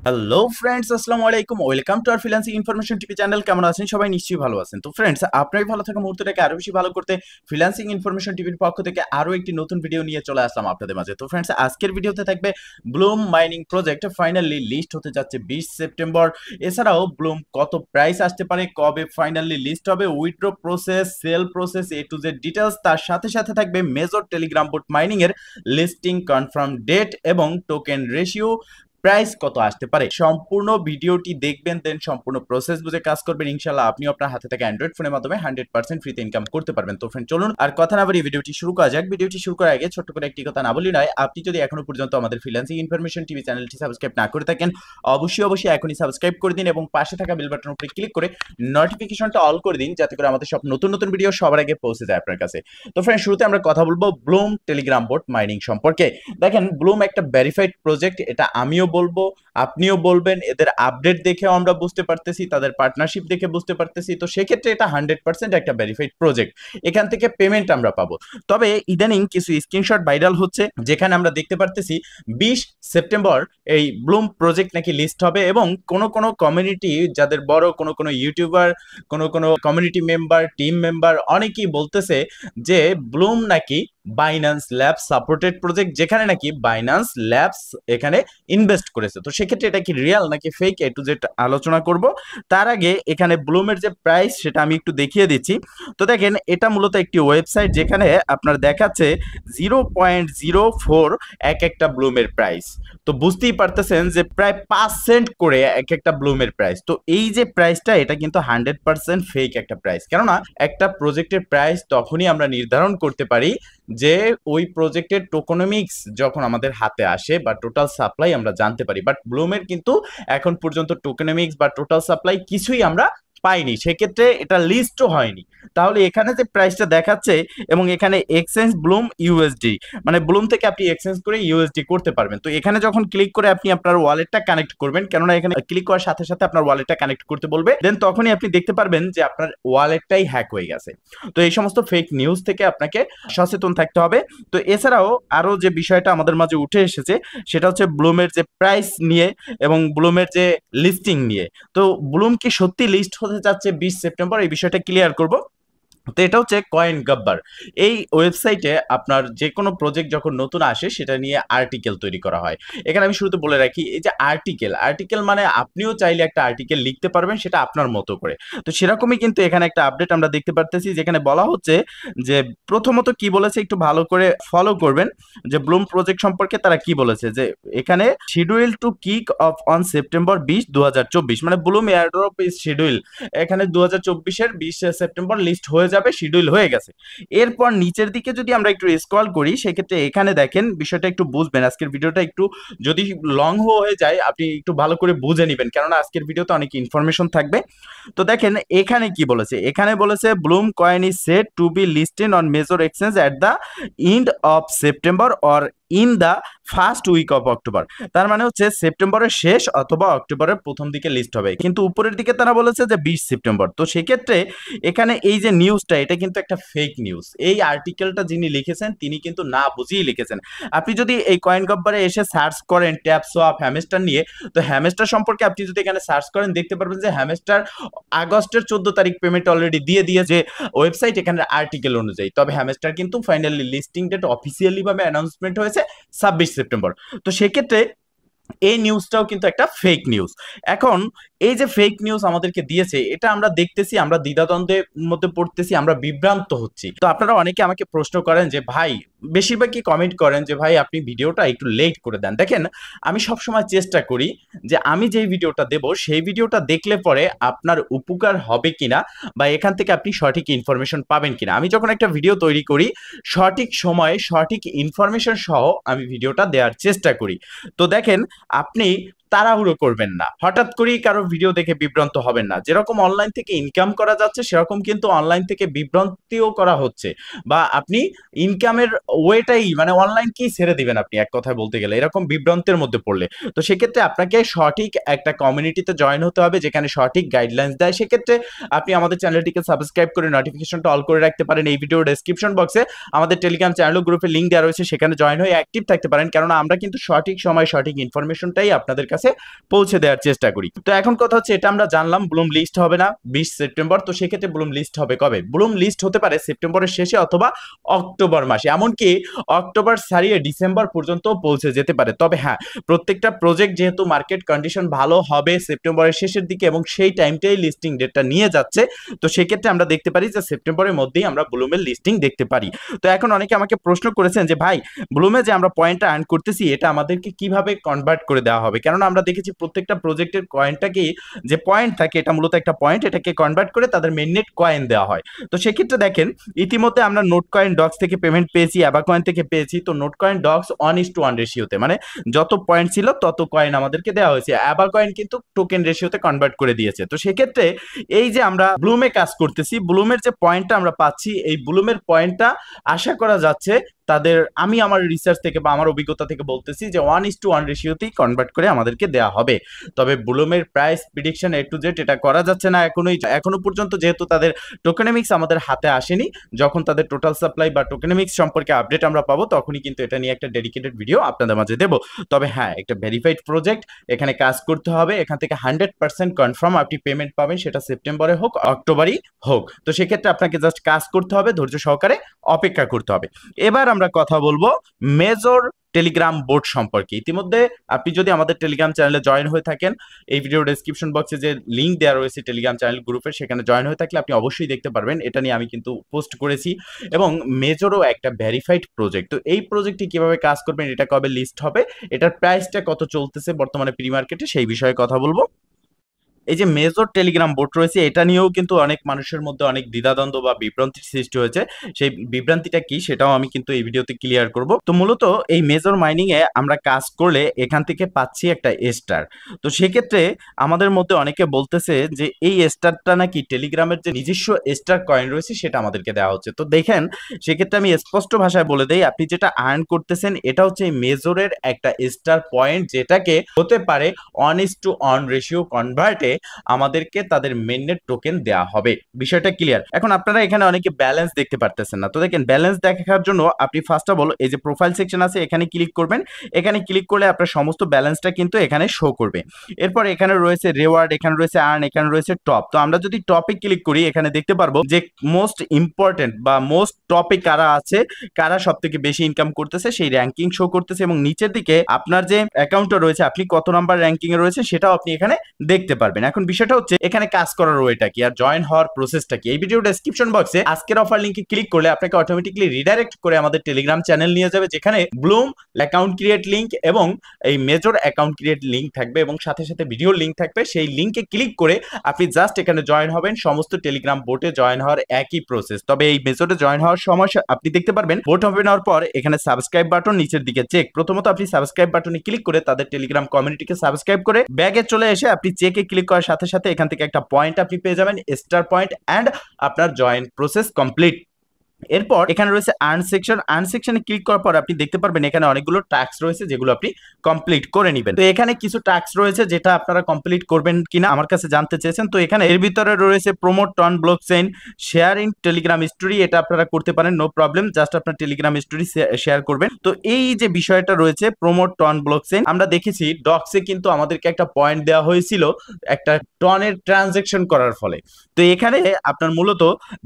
Hello friends, আসসালামু আলাইকুম। Welcome to our freelancing information TV channel. কেমন আছেন সবাই? নিশ্চয়ই ভালো আছেন। তো ফ্রেন্ডস, আপনার ভালো থাকা মুহূর্তটাকে আরো বেশি ভালো করতে ফ্রিল্যান্সিং ইনফরমেশন টিভির পক্ষ থেকে আরো একটি নতুন ভিডিও নিয়ে চলে আসলাম আপনাদের মাঝে। তো ফ্রেন্ডস, আজকের ভিডিওতে থাকবে Bloom mining project finally list হতে যাচ্ছে 20 সেপ্টেম্বর। এছাড়াও ব্লুম কত প্রাইস আসতে পারে, কবে ফাইনালি লিস্ট হবে, withdraw process, sell process, A to Z details. তার সাথে সাথে থাকবে মেজর টেলিগ্রাম বোট মাইনিং এর লিস্টিং কনফার্ম ডেট এবং টোকেন রেশিও, প্রাইস কত আসতে পারে। সম্পূর্ণ ভিডিওটি দেখবেন, দেন সম্পূর্ণ প্রসেস বুঝে কাজ করবেন। ইনশাআল্লাহ আপনি আপনার হাতে থেকে অ্যান্ড্রয়েড ফোনের মাধ্যমে 100% ফ্রিতে ইনকাম করতে পারবেন। তো ফ্রেন্ড, চলুন আর কথা না বাড়িয়ে ভিডিওটি শুরু করা যাক। ভিডিওটি শুরু করার আগে ছোট্ট করে একটি কথা না বলি নয়, আপনি যদি এখনো পর্যন্ত আমাদের ফ্রিল্যান্সিং ইনফরমেশন টিভি চ্যানেলটি সাবস্ক্রাইব না করে থাকেন, অবশ্যই এখনই সাবস্ক্রাইব করে দিন এবং পাশে থাকা বেল বাটনের উপরে ক্লিক করে নোটিফিকেশনটা অল করে দিন, যাতে করে আমাদের সব নতুন নতুন ভিডিও সবার আগে পৌঁছে যায় আপনার কাছে। তো ফ্রেন্ড, শুরুতে আমরা কথা বলবো ব্লুম টেলিগ্রাম বোট মাইনিং সম্পর্কে। দেখেন, ব্লুম একটা ভেরিফাইড প্রজেক্ট, এটা আমিও বলবো, আপনিও বলবেন। এদের আপডেট দেখেও আমরা বুঝতে পারতেছি, তাদের পার্টনারশিপ দেখে বুঝতে পারতেছি। তো সেক্ষেত্রে এটা 100% একটা ভেরিফাইড প্রজেক্ট, এখান থেকে পেমেন্ট আমরা পাবো। তবে ইদানিং কিছু স্ক্রিনশট ভাইরাল হচ্ছে, যেখানে আমরা দেখতে পারতেছি 20 সেপ্টেম্বর এই ব্লুম প্রজেক্ট নাকি লিস্ট হবে এবং কোন কমিউনিটি, যাদের বড় কোন ইউটিউবার, কোন কমিউনিটি মেম্বার, টিম মেম্বার অনেকেই বলতেছে যে ব্লুম নাকি বাইন্যান্স ল্যাবস সাপোর্টেড প্রজেক্ট, যেখানে নাকি বাইন্যান্স ল্যাবস এখানে ইনভেস্ট করেছে। তো সেক্ষেত্রে এটা কি রিয়েল নাকি ফেক, এ টু জেড আলোচনা করব। তার আগে এখানে ব্লুমের যে প্রাইস সেটা আমি একটু দেখিয়ে দিচ্ছি। তো দেখেন, এটা মূলত একটি ওয়েবসাইট যেখানে আপনার দেখাচ্ছে 0.04 এক একটা ব্লুমের প্রাইস। তো বুঝতেই পারতেছেন যে প্রায় 5 সেন্ট করে এক একটা ব্লুমের প্রাইস। তো এই যে প্রাইসটা, এটা কিন্তু 100% ফেক একটা প্রাইস। কেননা একটা প্রজেক্টের প্রাইস তখনই আমরা নির্ধারণ করতে পারি যে ওই প্রজেক্টের টোকোনমিক্স যখন আমাদের হাতে আসে বা টোটাল সাপ্লাই আমরা জানতে পারি। বাট ব্লুমের কিন্তু এখন পর্যন্ত টোকেনমিক্স বা টোটাল সাপ্লাই কিছুই আমরা পাইনি, সেক্ষেত্রে এটা লিস্টও হয়নি। তাহলে এখানে যে প্রাইসটা দেখাচ্ছে এবং এখানে এক্সচেঞ্জ ব্লুম ইউএসডি, মানে ব্লুম থেকে আপনি এক্সচেঞ্জ করে ইউএসডি করতে পারবেন। তো এখানে যখন ক্লিক করে আপনি আপনার ওয়ালেটটা কানেক্ট করবেন, কেননা এখানে ক্লিক করার সাথে সাথে আপনার ওয়ালেটটা কানেক্ট করতে বলবে, দেন তখনই আপনি দেখতে পারবেন যে আপনার ওয়ালেটটাই হ্যাক হয়ে গেছে। তো এই সমস্ত ফেক নিউজ থেকে আপনাকে সচেতন থাকতে হবে। তো এছাড়াও আরো যে বিষয়টা আমাদের মাঝে উঠে এসেছে, সেটা হচ্ছে ব্লুমের যে প্রাইস নিয়ে এবং ব্লুমের যে লিস্টিং নিয়ে। তো ব্লুম কি সত্যি লিস্ট হতে যাচ্ছে 20 সেপ্টেম্বর, এই বিষয়টা ক্লিয়ার করব। তো এটা হচ্ছে কয়েন গাব্বার। এই ওয়েবসাইটে আপনার যে কোনো প্রজেক্ট যখন নতুন আসে সেটা নিয়ে আর্টিকেল তৈরি করা হয়। এখানে আমি শুরুতে বলে রাখি, এই যে আর্টিকেল মানে আপনিও চাইলে একটা আর্টিকেল লিখতে পারবেন, সেটা আপনার মতো করে। তো সেরকমই কিন্তু এখানে একটা আপডেট আমরা দেখতে পারতেছি, যেখানে বলা হচ্ছে যে প্রথমত কি বলেছে একটু ভালো করে ফলো করবেন, যে ব্লুম প্রজেক্ট সম্পর্কে তারা কি বলেছে। যে এখানে schedule to kick off on September 20, 2024, মানে ব্লুম এয়ারড্রপ ইজ শিডিউল। এখানে 2024-এর 20 সেপ্টেম্বর লিস্ট হয়ে যাবে, শিডিউল হয়ে গেছে। এরপর নিচের দিকে যদি আমরা একটু স্ক্রল করি, সেক্ষেত্রে এখানে দেখেন, বিষয়টা একটু বুঝবেন। আজকের ভিডিওটা একটু যদি লং হয়ে যায়, আপনি একটু ভালো করে বুঝে নেবেন, কেননা আজকের ভিডিওতে অনেক ইনফরমেশন থাকবে। তো দেখেন এখানে কি বলেছে, এখানে বলেছে Bloom coin is set to be listed on major exchange at the end of September or in the first week of October. তার মানে হচ্ছে সেপ্টেম্বরের শেষ অথবা অক্টোবরের প্রথম দিকে লিস্ট হবে, কিন্তু উপরের দিকে তারা বলেছে যে 20 সেপ্টেম্বর। তো সেক্ষেত্রে এখানে এই যে নিউজটা, এটা কিন্তু একটা ফেক নিউজ। এই আর্টিকেলটা যিনি লিখেছেন তিনি কিন্তু না বুঝিয়ে লিখেছেন। আপনি যদি এই কয়েন গব্বারে এসে সার্চ করেন ট্যাপ সোয়াপ হ্যামস্টার নিয়ে, তো হ্যামস্টার সম্পর্কে আপনি যদি এখানে সার্চ করেন, দেখতে পারবেন যে হ্যামস্টার আগস্টের 14 তারিখ পেমেন্ট অলরেডি দিয়ে যে ওয়েবসাইট এখানে আর্টিকেল অনুযায়ী। তবে হ্যামস্টার কিন্তু ফাইনালি লিস্টিং ডেট অফিসিয়ালি ভাবে অ্যানাউন্সমেন্ট হয়েছে 26 সেপ্টেম্বর। তো সেক্ষেত্রে এই নিউজটাও কিন্তু একটা ফেক নিউজ। এখন এই যে ফেক নিউজ আমাদেরকে দিয়েছে, এটা আমরা দেখতেছি, আমরা দ্বিধাদ্বন্দ্বের মধ্যে পড়তেছি, আমরা বিভ্রান্ত হচ্ছি। তো আপনারা অনেকে আমাকে প্রশ্ন করেন যে ভাই, বেশিরভাগই কমেন্ট করেন যে ভাই আপনি ভিডিওটা একটু লেট করে দেন। দেখেন, আমি সবসময় চেষ্টা করি যে আমি যেই ভিডিওটা দেব সেই ভিডিওটা দেখলে পরে আপনার উপকার হবে কিনা বা এখান থেকে আপনি সঠিক ইনফরমেশন পাবেন কিনা। আমি যখন একটা ভিডিও তৈরি করি, সঠিক সময়ে সঠিক ইনফরমেশন সহ আমি ভিডিওটা দেওয়ার চেষ্টা করি। তো দেখেন, আপনি তাড়াহুড়ো করবেন না, হঠাৎ করেই কারো ভিডিও দেখে বিভ্রান্ত হবেন না। যেরকম অনলাইন থেকে ইনকাম করা যাচ্ছে, সেরকম কিন্তু অনলাইন থেকে বিভ্রান্তিও করা হচ্ছে, বা আপনি ইনকামের ওয়েটাই মানে অনলাইনকেই ছেড়ে দিবেন আপনি, এক কথায় বলতে গেলে, এরকম বিভ্রান্তের মধ্যে পড়লে। তো সেক্ষেত্রে আপনাকে সঠিক একটা কমিউনিটিতে জয়েন হতে হবে, যেখানে সঠিক গাইডলাইন্স দেয়। সেক্ষেত্রে আপনি আমাদের চ্যানেলটিকে সাবস্ক্রাইব করে নোটিফিকেশনটা অল করে রাখতে পারেন। এই ভিডিওর ডেসক্রিপশন বক্সে আমাদের টেলিগ্রাম চ্যানেল গ্রুপের লিঙ্ক দেওয়া রয়েছে, সেখানে জয়েন হয়ে অ্যাক্টিভ থাকতে পারেন, কারণ আমরা কিন্তু সঠিক সময় সঠিক ইনফরমেশনটাই আপনাদের কাছে কাছে পৌঁছে দেওয়ার চেষ্টা করি। তো এখন কথা হচ্ছে, এটা আমরা জানলাম ব্লুম লিস্ট হবে না 20 সেপ্টেম্বর। তো সেক্ষেত্রে ব্লুম লিস্ট হবে কবে? ব্লুম লিস্ট হতে পারে সেপ্টেম্বরের শেষে অথবা অক্টোবর মাসে, এমনকি অক্টোবর ছাড়িয়ে ডিসেম্বর পর্যন্ত পৌঁছে যেতে পারে। তবে হ্যাঁ, প্রত্যেকটা প্রজেক্ট যেহেতু মার্কেট কন্ডিশন ভালো হবে সেপ্টেম্বরের শেষের দিকে এবং সেই টাইমটাই লিস্টিং ডেটটা নিয়ে যাচ্ছে, তো সেক্ষেত্রে আমরা দেখতে পারি যে সেপ্টেম্বরের মধ্যেই আমরা ব্লুমের লিস্টিং দেখতে পারি। তো এখন অনেকে আমাকে প্রশ্ন করেছেন যে ভাই, ব্লুমে যে আমরা পয়েন্টটা আর্ন করতেছি এটা আমাদেরকে কিভাবে কনভার্ট করে দেওয়া হবে? কেননা আমরা দেখেছি প্রত্যেকটা প্রজেক্টের কয়েনটাকে, যে পয়েন্ট থাকে এটা মূলত একটা পয়েন্ট, এটাকে কনভার্ট করে তাদের মেইননেট কয়েন দেওয়া হয়। তো সেক্ষেত্রে দেখেন, ইতিমধ্যে আমরা নোট কয়েন ডক্স থেকে পেমেন্ট পেয়েছি, অ্যাবা কয়েন থেকে পেয়েছি। তো নোট কয়েন ডক্স 1:1 রেশিওতে, মানে যত পয়েন্ট ছিল তত কয়েন আমাদেরকে দেওয়া হয়েছে। অ্যাবা কয়েন কিন্তু টোকেন রেশিওতে কনভার্ট করে দিয়েছে। তো সেক্ষেত্রে এই যে আমরা ব্লুমে কাজ করতেছি, ব্লুমের যে পয়েন্টটা আমরা পাচ্ছি, এই ব্লুমের পয়েন্টটা আশা করা যাচ্ছে তাদের, আমি আমার রিসার্চ থেকে বা আমার অভিজ্ঞতা থেকে বলতেছি যে 1:1 রেশিওতেই কনভার্ট করে আমাদেরকে দেওয়া হবে। তবে ব্লুমের price prediction A to Z এটা করা যাচ্ছে না এখনো পর্যন্ত, যেহেতু তাদের টোকেনমিক্স আমাদের হাতে আসেনি। যখন তাদের টোটাল সাপ্লাই বা টোকেনমিক্স সম্পর্কে আপডেট আমরা পাবো, তখনই কিন্তু এটা নিয়ে একটা ডেডিকেটেড ভিডিও আপনাদের মাঝে দেবো। তবে হ্যাঁ, একটা ভেরিফাইড প্রজেক্ট, এখানে কাজ করতে হবে, এখান থেকে 100% কনফার্ম আপনি পেমেন্ট পাবেন, সেটা সেপ্টেম্বরে হোক অক্টোবরই হোক। তো সেক্ষেত্রে আপনাকে জাস্ট কাজ করতে হবে, ধৈর্য সহকারে অপেক্ষা করতে হবে। এবার আমরা কথা বলবো মেজর টেলিগ্রাম বোট সম্পর্কে। ইতিমধ্যে আপনি যদি আমাদের টেলিগ্রাম চ্যানেলে জয়েন হয়ে থাকেন, এই ভিডিও ডেসক্রিপশন বক্সে যে লিঙ্ক দেওয়া রয়েছে টেলিগ্রাম চ্যানেল গ্রুপে, সেখানে জয়েন হয়ে থাকলে আপনি অবশ্যই দেখতে পারবেন। এটা নিয়ে আমি কিন্তু পোস্ট করেছি, এবং মেজরও একটা ভেরিফাইড প্রজেক্ট। তো এই প্রজেক্টটি কিভাবে কাজ করবেন, এটা কবে লিস্ট হবে, এটার প্রাইসটা কত চলতেছে বর্তমানে প্রি মার্কেটে, সেই বিষয়ে কথা বলবো। এই যে মেজর টেলিগ্রাম বোট রয়েছে, এটা নিয়েও কিন্তু অনেক মানুষের মধ্যে অনেক দ্বিধাদ্বন্দ্ব বা বিভ্রান্তির সৃষ্টি হয়েছে। সেই বিভ্রান্তিটা কি সেটাও আমি কিন্তু এই ভিডিওতে ক্লিয়ার করব। তো মূলত এই মেজর মাইনিং এ আমরা কাজ করলে এখান থেকে পাচ্ছি একটা স্টার। তো সেক্ষেত্রে আমাদের মধ্যে অনেকে বলতেছে যে এই স্টারটা নাকি টেলিগ্রামের যে নিজস্ব স্টার কয়েন রয়েছে সেটা আমাদেরকে দেওয়া হচ্ছে। তো দেখেন, সেক্ষেত্রে আমি স্পষ্ট ভাষায় বলে দেই, আপনি যেটা আর্ন করতেছেন এটা হচ্ছে এই মেজরের একটা স্টার পয়েন্ট, যেটাকে হতে পারে 1:1 রেশিও কনভার্টে আমাদেরকে তাদের মেইননেট টোকেন দেওয়া হবে। বিষয়টা ক্লিয়ার? এখন আপনারা এখানে অনেকে ব্যালেন্স দেখতে পারতেছেন না। তো দেখেন, ব্যালেন্স দেখার জন্য আপনি ফার্স্ট অফ অল এই যে প্রোফাইল সেকশন আছে, এখানে ক্লিক করবেন। এখানে ক্লিক করলে আপনার সমস্ত ব্যালেন্সটা কিন্তু এখানে শো করবে। এরপর এখানে রয়েছে রেওয়ার্ড, এখানে রয়েছে আর্ন, এখানে রয়েছে টপ। তো আমরা যদি টপে ক্লিক করি, এখানে দেখতে পারবো যে মোস্ট ইম্পর্টেন্ট বা মোস্ট টপে কারা আছে, কারা সব থেকে বেশি ইনকাম করতেছে, সেই র্যাঙ্কিং শো করতেছে। এবং নিচের দিকে আপনার যে অ্যাকাউন্টটা রয়েছে, আপনি কত নাম্বার র্যাঙ্কিং এ রয়েছে সেটাও আপনি এখানে দেখতে পারবেন। এখন বিষয়টা হচ্ছে, এখানে কাজ করার ওয়েটা কি আর জয়েন হওয়ার প্রসেসটা কি, এই ভিডিও ডেসক্রিপশন বক্সে আজকের অফার লিংকে ক্লিক করলে আপনাকে অটোমেটিক্যালি রিডাইরেক্ট করে আমাদের টেলিগ্রাম চ্যানেল নিয়ে যাবে, যেখানে ব্লুম অ্যাকাউন্ট ক্রিয়েট লিংক এবং এই মেজর অ্যাকাউন্ট ক্রিয়েট লিংক থাকবে, এবং সাথে সাথে ভিডিও লিংক থাকবে। সেই লিংকে ক্লিক করে আপনি জাস্ট এখানে জয়েন হবেন। সমস্ত টেলিগ্রাম বোটে জয়েন হওয়ার একই প্রসেস। তবে এই মেজরে জয়েন হওয়ার সময় আপনি দেখতে পারবেন, বোট ওপেন হওয়ার পর এখানে সাবস্ক্রাইব বাটন নিচের দিকে চেক। প্রথমত আপনি সাবস্ক্রাইব বাটনে ক্লিক করে তাদের টেলিগ্রাম কমিউনিটিকে সাবস্ক্রাইব করে ব্যাগে চলে এসে আপনি চেকে ক্লিক করার সাথে সাথে এখান থেকে একটা পয়েন্ট আপনি পেয়ে যাবেন, স্টার পয়েন্ট, এন্ড আপনার জয়েন প্রসেস কমপ্লিট। এরপর এখানে রয়েছে আর্ন সেকশন। আর্ন সেকশনে ক্লিক করার পর আপনি দেখতে পারবেন এখানে অনেকগুলো টাস্ক রয়েছে, যেগুলো আপনি কমপ্লিট করে নেবেন। তো এখানে কিছু টাস্ক রয়েছে যেটা আপনারা কমপ্লিট করবেন কিনা আমার কাছে জানতে চেয়েছেন। তো এখানে এর ভিতরে রয়েছে promote Ton blockchain, share in Telegram story, এটা আপনারা করতে পারেন, নো প্রবলেম। জাস্ট আপনার টেলিগ্রাম স্টোরি শেয়ার করবেন। তো এই যে বিষয়টা রয়েছে প্রমোট টন ব্লকচেইন, আমরা দেখেছি ডক্সে কিন্তু আমাদেরকে একটা পয়েন্ট দেওয়া হয়েছিল একটা টনের ট্রানজেকশন করার ফলে। তো এখানে আপনার মূলত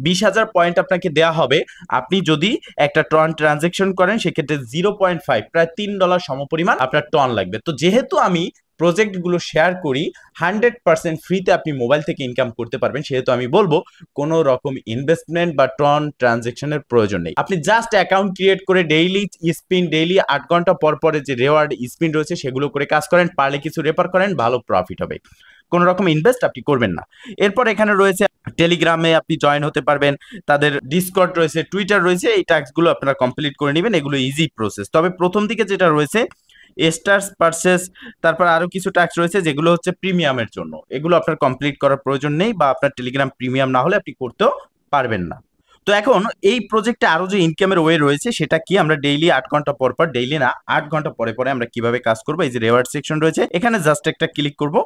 20,000 পয়েন্ট আপনাকে দেওয়া হবে আপনি যদি একটা টন ট্রানজেকশন করেন। সেক্ষেত্রে 0.5 প্রায় $3 সমপরিমাণ আপনার টন লাগবে। তো যেহেতু আমি প্রজেক্টগুলো শেয়ার করি 100% ফ্রিতে আপনি মোবাইল থেকে ইনকাম করতে পারবেন, সেহেতু আমি বলবো কোনো রকম ইনভেস্টমেন্ট বা টন ট্রানজেকশনের প্রয়োজন নেই। আপনি জাস্ট অ্যাকাউন্ট ক্রিয়েট করে ডেইলি স্পিন, ডেইলি 8 ঘন্টা পর পরে যে রেওয়ার্ড স্পিন রয়েছে সেগুলো করে কাজ করেন, পারলে কিছু রেফার করেন, ভালো প্রফিট হবে। কোনো রকম ইনভেস্ট আপনি করবেন না। এরপর এখানে রয়েছে টেলিগ্রামে আপনি জয়েন হতে পারবেন, তাদের ডিসকর্ড রয়েছে, টুইটার রয়েছে। এই টাস্কগুলো আপনারা কমপ্লিট করে নেবেন, এগুলো ইজি প্রসেস। তবে প্রথম দিকে যেটা রয়েছে স্টার্স পারচেস, তারপর আরো কিছু টাস্ক রয়েছে যেগুলো হচ্ছে প্রিমিয়ামের জন্য, এগুলো আপনার কমপ্লিট করার প্রয়োজন নেই, বা আপনার টেলিগ্রাম প্রিমিয়াম না হলে আপনি করতেও পারবেন না। তো এখন এই প্রজেক্টে আরো যে ইনকামের ওয়ে রয়েছে সেটা কি, আমরা ডেইলি 8 ঘন্টা পর পর, ডেইলি না 8 ঘন্টা পরে পরে আমরা কিভাবে কাজ করব। এই যে রেওয়ার্ড সেকশন রয়েছে, এখানে জাস্ট একটা ক্লিক করব।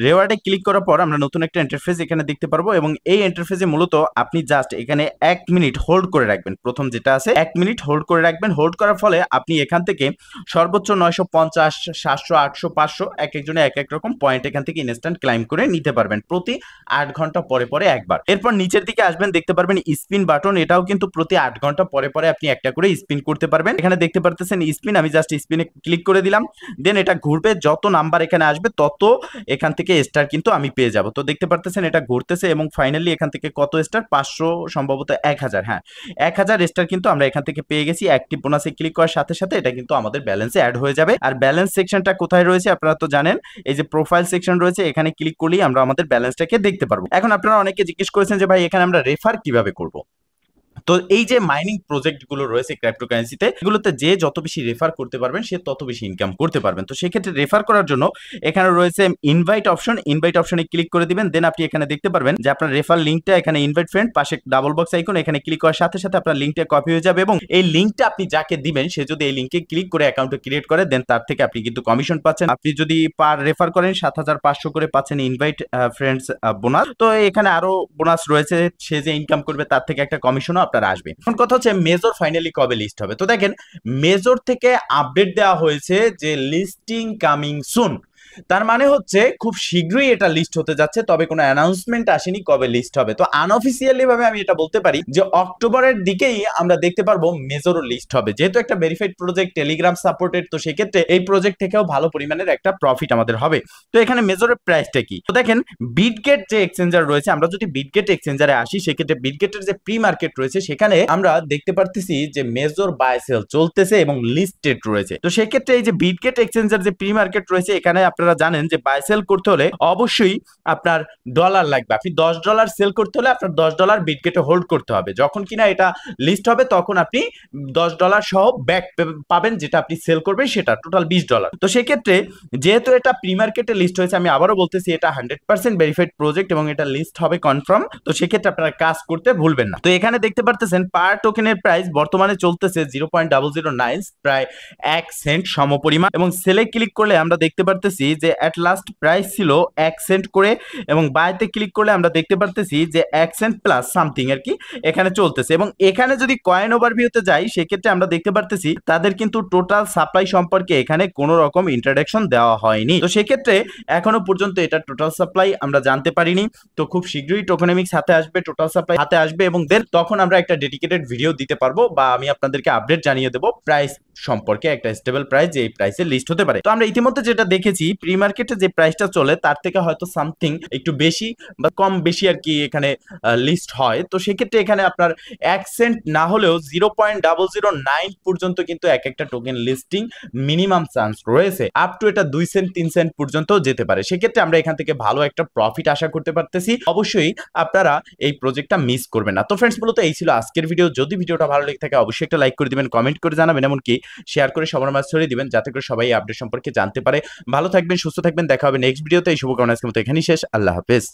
রেওয়ার্ডে ক্লিক করার পর আমরা নতুন একটা ইন্টারফেস এখানে দেখতে পারবো, এবং এই ইন্টারফেসে মূলত আপনি জাস্ট এখানে 1 মিনিট হোল্ড করে রাখবেন। প্রথম যেটা আছে 1 মিনিট হোল্ড করে রাখবেন। হোল্ড করার ফলে আপনি এখান থেকে সর্বোচ্চ 950, 700, 800, 500 এক একজনে এক এক রকম পয়েন্ট এখান থেকে ইনস্ট্যান্ট ক্লাইম করে নিতে পারবেন প্রতি 8 ঘন্টা পরে পরে একবার। এরপর নিচের দিকে আসবেন, দেখতে পারবেন স্পিন বাটন, এটাও কিন্তু প্রতি 8 ঘন্টা পরে পরে আপনি একটা করে স্পিন করতে পারবেন। এখানে দেখতে পারতেছেন স্পিন, আমি জাস্ট স্পিনে ক্লিক করে দিলাম, দেন এটা ঘুরবে, যত নাম্বার এখানে আসবে তত এখান থেকে স্টার কিন্তু আমি পেয়ে যাব। তো দেখতে পারতেছেন এটা ঘুরতেছে এবং ফাইনালি এখান থেকে কত স্টার, 500, সম্ভবত 1000, হ্যাঁ 1000 স্টার কিন্তু আমরা এখান থেকে পেয়ে গেছি। অ্যাক্টিভ বোনাসে ক্লিক করার সাথে সাথে এটা কিন্তু আমাদের ব্যালেন্সে অ্যাড হয়ে যাবে। আর ব্যালেন্স সেকশনটা কোথায় রয়েছে আপনারা তো জানেন, এই যে প্রোফাইল সেকশন রয়েছে, এখানে ক্লিক করলেই আমরা আমাদের ব্যালেন্সটাকে দেখতে পারবো। এখন আপনারা অনেকে জিজ্ঞেস করেছেন যে ভাই এখানে আমরা রেফার কিভাবে করব। তো এই যে মাইনিং প্রজেক্ট গুলো রয়েছে ক্রিপ্টোকারেন্সিতে, এগুলোতে যে যত বেশি রেফার করতে পারবেন সে তত বেশি ইনকাম করতে পারবেন। তো সেক্ষেত্রে রেফার করার জন্য এখানে রয়েছে ইনভাইট অপশন, ইনভাইট অপশনে ক্লিক করে দিবেন। দেন আপনি এখানে দেখতে পারবেন যে আপনার রেফার লিঙ্কটা, এখানে ইনভাইট ফ্রেন্ড, পাশে ডাবল বক্স আইকন, এখানে ক্লিক করার সাথে সাথে আপনার লিঙ্কটা কপি হয়ে যাবে, এবং এই লিঙ্কটা আপনি যাকে দিবেন সে যদি এই লিঙ্কে ক্লিক করে অ্যাকাউন্ট ক্রিয়েট করে দেন তার থেকে আপনি কিন্তু কমিশন পাচ্ছেন। আপনি যদি পার রেফার করেন 7500 করে পাচ্ছেন ইনভাইট ফ্রেন্ডস বোনাস। তো এখানে আরো বোনাস রয়েছে, সে যে ইনকাম করবে তার থেকে একটা কমিশনও আপনার আসবে। এখন কথা হচ্ছে মেজর ফাইনালি কবে লিস্ট হবে। তো দেখেন মেজর থেকে আপডেট দেওয়া হয়েছে যে লিস্টিং কামিং সুন, তার মানে হচ্ছে খুব শীঘ্রই এটা লিস্ট হতে যাচ্ছে, তবে কোনো অ্যানাউন্সমেন্ট আসেনি কবে লিস্ট হবে। তো আনঅফিসিয়ালি ভাবে আমি এটা বলতে পারি যে অক্টোবরের দিকেই আমরা দেখতে পারবো মেজরও লিস্ট হবে, যেহেতু একটা ভেরিফাইড প্রজেক্ট, টেলিগ্রাম সাপোর্টেড, তো সেক্ষেত্রে এই প্রজেক্ট থেকেও ভালো পরিমাণের একটা প্রফিট আমাদের হবে। তো এখানে মেজরের প্রাইসটা কি, তো দেখেন বিটগেট যে এক্সচেঞ্জার রয়েছে, আমরা যদি বিটগেট এক্সচেঞ্জারে আসি সেক্ষেত্রে বিটগেটের যে প্রি মার্কেট রয়েছে সেখানে আমরা দেখতে পারতেছি যে মেজর বাই সেল চলতেছে এবং লিস্টেড রয়েছে। তো সেক্ষেত্রে এই যে বিটগেট এক্সচেঞ্জার যে প্রি মার্কেট রয়েছে, এখানে আপনারা জানেন যে বাই সেল করতে হলে অবশ্যই আপনার ডলার লাগবে। আপনি $10 সেল করতে হলে আপনার $10 বিটগেটে হোল্ড করতে হবে। যখন কিনা এটা লিস্ট হবে তখন আপনি $10 সহ ব্যাক পাবেন, যেটা আপনি সেল করবেন সেটা টোটাল $20। তো সেক্ষেত্রে যেহেতু এটা প্রি মার্কেটে লিস্ট হয়েছে, আমি আবারও বলতেছি এটা 100% ভেরিফাইড প্রজেক্ট এবং এটা লিস্ট হবে কনফার্ম। তো সেক্ষেত্রে আপনারা কাজ করতে ভুলবেন না। তো এখানে দেখতে পারতেছেন পার টোকেনের প্রাইস বর্তমানে চলতেছে 0.009, প্রায় 1 সেন্ট সমপরিমাণ, এবং সেলে ক্লিক করলে আমরা দেখতে পারতেছি যে এট লাস্ট প্রাইস ছিল 1 সেন্ট করে, এবং বাইতে ক্লিক করলে আমরা দেখতে পারতেছি যে 1 সেন্ট প্লাস সামথিং আর কি এখানে চলতেছে। এবং এখানে যদি কয়েন ওভারভিউতে যাই সেক্ষেত্রে আমরা দেখতে পারতেছি তাদের কিন্তু টোটাল সাপ্লাই সম্পর্কে এখানে কোনো রকম ইন্ট্রোডাকশন দেওয়া হয়নি। তো সেক্ষেত্রে এখনো পর্যন্ত এটা টোটাল সাপ্লাই আমরা জানতে পারিনি। তো খুব শীঘ্রই টোকেনমিক্স হাতে আসবে, টোটাল সাপ্লাই হাতে আসবে, এবং দেন তখন আমরা একটা ডেডিকেটেড ভিডিও দিতে পারবো, বা আমি আপনাদেরকে আপডেট জানিয়ে দেবো প্রাইস সম্পর্কে, একটা স্টেবল প্রাইস যে এই প্রাইসে লিস্ট হতে পারে। তো আমরা ইতিমধ্যে যেটা দেখেছি প্রি মার্কেটে যে প্রাইসটা চলে তার থেকে হয়তো সামথিং একটু বেশি বা কম বেশি আর কি এখানে লিস্ট হয়। তো সেক্ষেত্রে এখানে আপনার 1 সেন্ট না হলেও 0.009 পর্যন্ত কিন্তু এক একটা টোকেন লিস্টিং মিনিমাম চান্স রয়েছে, আপ টু এটা 2 সেন্ট 3 সেন্ট পর্যন্ত যেতে পারে। সেক্ষেত্রে আমরা এখান থেকে ভালো একটা প্রফিট আশা করতে পারতেছি। অবশ্যই আপনারা এই প্রজেক্টটা মিস করবেন না। তো ফ্রেন্ডস মূলত এই ছিল আজকের ভিডিও। যদি ভিডিওটা ভালো লেগে থাকে অবশ্যই একটা লাইক করে দিবেন, কমেন্ট করে জানাবেন, এমনকি শেয়ার করে সবার মাঝে ছড়িয়ে দিবেন, যাতে করে সবাই আপডেট সম্পর্কে জানতে পারে। ভালো থাকবেন, সুস্থ থাকবেন, দেখা হবে নেক্সট ভিডিওতে। এই শুভকামনা আজকের মতো এখানেই শেষ। আল্লাহ হাফেজ।